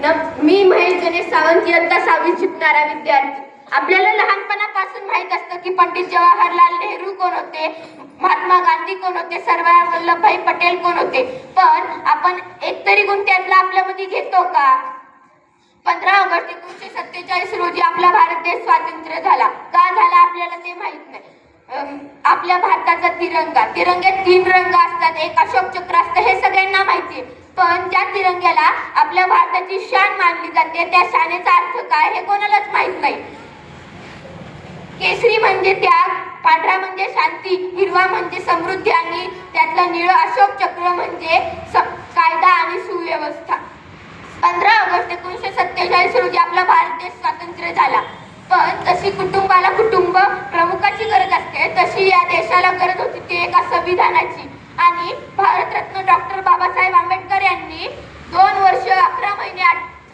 मी महेश गणेश सावंत इयत्ता 6वी शिकणारा विद्यार्थी. आपल्याला लहानपणापासून माहित असतं की पंडित जवाहरलाल नेहरू कोण होते, महात्मा गांधी कोण होते, सरदार वल्लभभाई पटेल कोण होते. पण आपण एकतरी गुण त्यातला आपल्यामध्ये घेतो का? 15 ऑगस्ट 1947 रोजी आपला भारत देश स्वातंत्र्य झाला. का झाला आपल्याला ते माहित नाही. आपल्या भारताचा तिरंग्यात 3 रंग असतात, एक अशोक चक्र असतं, हे सगळ्यांना माहिती आहे. पण त्या तिरंग्याला आपल्या भारताची शान मानली जाते. त्या शानेचा अर्थ काय हे कोणालाच माहित नाही. केसरी म्हणजे त्याग, पांढरा म्हणजे शांती, हिरवा म्हणजे समृद्धी आणि त्यातला निळं अशोक चक्र म्हणजे कायदा आणि सुव्यवस्था. 15 ऑगस्ट 1947 रोजी आपला भारत देश स्वातंत्र्य झाला. पण तशी कुटुंबाला कुटुंब प्रमुखाची गरज असते, तशी या देशाला गरज होती ती एका संविधानाची. आणि भारतरत्न डॉक्टर बाबासाहेब आंबेडकर यांनी 2 वर्ष 11 महिने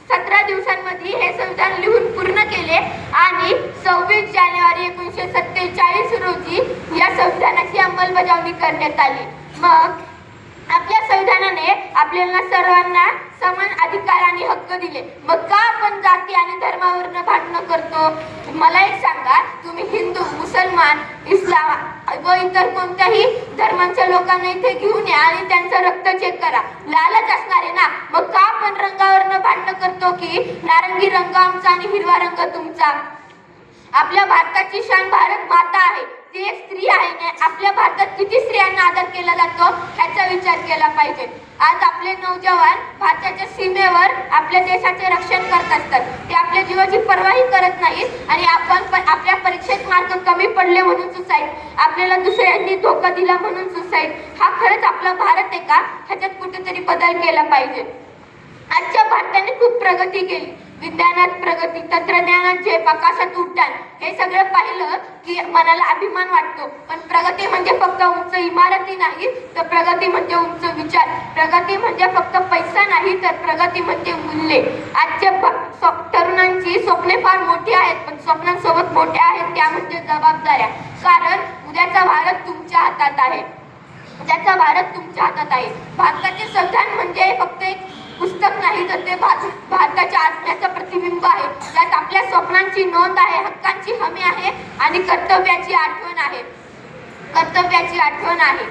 17 दिवसांमध्ये हे संविधान लिहून पूर्ण केले आणि 26 जानेवारी 1947 रोजी या संविधानाची अंमलबजावणी करण्यात आली. मग आपल्या संविधानाने आपल्याला सर्वांना समान अधिकार आणि हक्क दिले. मग का आपण जाती आणि धर्मावरून भांडणं करतो? मला एक सांगा, तुम्ही हिंदू, मुसलमान, इस्लाम व इतर कोणत्याही धर्मांच्या लोकांना इथे घेऊन या आणि त्यांचं रक्त चेक करा, लालच असणार आहे ना. मग का आपण रंगावरून भांडणं करतो की नारंगी रंग आमचा आणि हिरवा रंग तुमचा? आपल्या भारताची शान भारत माता आहे, ती एक स्त्री आहे. आपल्या भारतात किती स्त्रियांना आदर केला जातो ह्याचा विचार केला पाहिजे. आज आपले नौजवान भारताच्या सीमेवर आपल्या देशाचे रक्षण करत असतात. ते आपल्या जीवाची पर्वाही करत नाहीत आणि आपण आपल्या परीक्षेत मार्क कमी पडले म्हणून सुसाईड, आपल्याला दुसऱ्यांनी धोका दिला म्हणून सुसाईड. हा खरंच आपला भारत आहे का? ह्याच्यात कुठेतरी बदल केला पाहिजे. आजच्या भारताने खूप प्रगती केली. विज्ञानात प्रगती, तंत्रज्ञानात झेप, आकाशात उड्डाण, हे सगळं पाहिलं की मनाला अभिमान वाटतो. पण प्रगती म्हणजे फक्त उंच इमारती नाही, तर प्रगती म्हणजे उंच विचार. प्रगती म्हणजे फक्त पैसा नाही, तर प्रगती म्हणजे मूल्ये. आजच्या तरुणांची स्वप्ने फार मोठी आहेत, पण स्वप्नांसोबत मोठ्या आहेत त्या म्हणजे जबाबदाऱ्या. कारण उद्याचा भारत तुमच्या हातात आहे. उद्याचा भारत तुमच्या हातात आहे. भारताचे संविधान म्हणजे फक्त एक पुस्तक नाही, तर ते भारताच्या आत्म्याचं प्रतिबिंब आहे. त्यात आपल्या स्वप्नांची नोंद आहे, हक्कांची हमी आहे आणि कर्तव्याची आठवण आहे.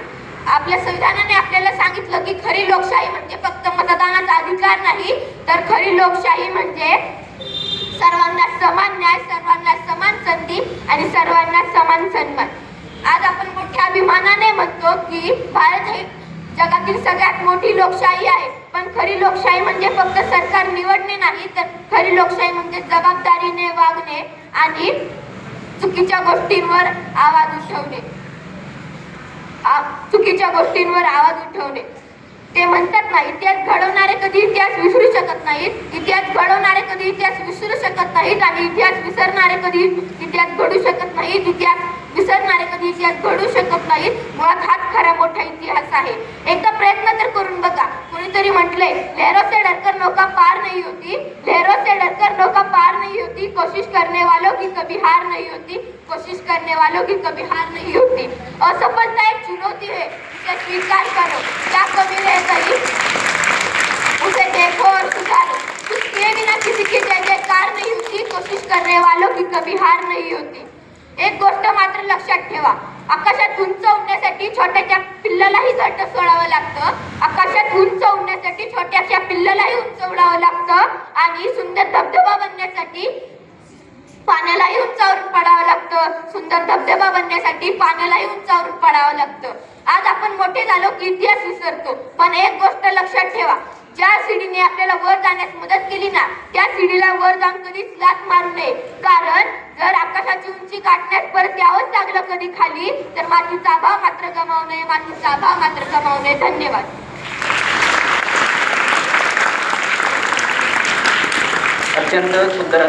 आपल्या संविधानाने आपल्याला सांगितलं की खरी लोकशाही म्हणजे फक्त मतदानाचा अधिकार नाही, तर खरी लोकशाही म्हणजे सर्वांना समान न्याय, सर्वांना समान संधी आणि सर्वांना समान सन्मान. आज आपण मोठ्या अभिमानाने म्हणतो की भारत हे जगातील सगळ्यात मोठी लोकशाही आहे. पण खरी लोकशाही म्हणजे फक्त सरकार निवडणे नाही, तर खरी लोकशाही म्हणजे जबाबदारीने वागणे आणि चुकीच्या गोष्टींवर आवाज उठवणे. ते म्हणतात ना, इतिहास घडवणारे कधी इतिहास विसरू शकत नाहीत, इतिहास घडवणारे कधी इतिहास विसरू शकत नाहीत आणि इतिहास विसरणारे कधी इतिहास घडू शकत नाहीत. इतिहास विसरणारे कधी इतिहास घडू शकत नाहीत. मुळात हाच खरा मोठा इतिहास आहे. एकदा प्रयत्न तर करून बघा. कोणीतरी म्हटले, लहरों से डरकर नौका पार नहीं होती, लहरों से डरकर नौका पार नहीं होती, कोशिश करने वालों की कभी हार नहीं होती, कोशिश करने वालों की कभी हार नहीं होती. असफलता एक चुनौती है, उसे स्वीकार करो, क्या कमी रह गई उसे देखो और सुधारो. कुछ किए बिना किसी की जय जयकार नहीं होती, कोशिश करने वालों की कभी हार नहीं होती. एक गोष्ट मात्र लक्षात ठेवा, आकाशात उंच उडण्यासाठी छोट्याच्या पिल्लालाही घट्ट सोडावं लागतं. आकाशात उंच उडण्यासाठी छोट्याच्या पिल्लालाही उंच उडावं लागतं आणि सुंदर धबधबा बनण्यासाठी पाण्यालाही उंचावरून पडावं लागतं. सुंदर धबधबा बनण्यासाठी पाण्यालाही उंचावरून पडावं लागतं. आज आपण मोठे झालो की इतिहास विसरतो. पण एक गोष्ट लक्षात ठेवा, ज्या सीडीने आपल्याला वर जाण्यास मदत केली ना, त्या सीडीला वर जाऊन कधीच लाथ मारू नये. कारण जर आकाशाची उंची गाठण्यास परत यावंच लागलं कधी खाली, तर मातीचा अभाव मात्र गमावू नये. धन्यवाद. अत्यंत सुंदर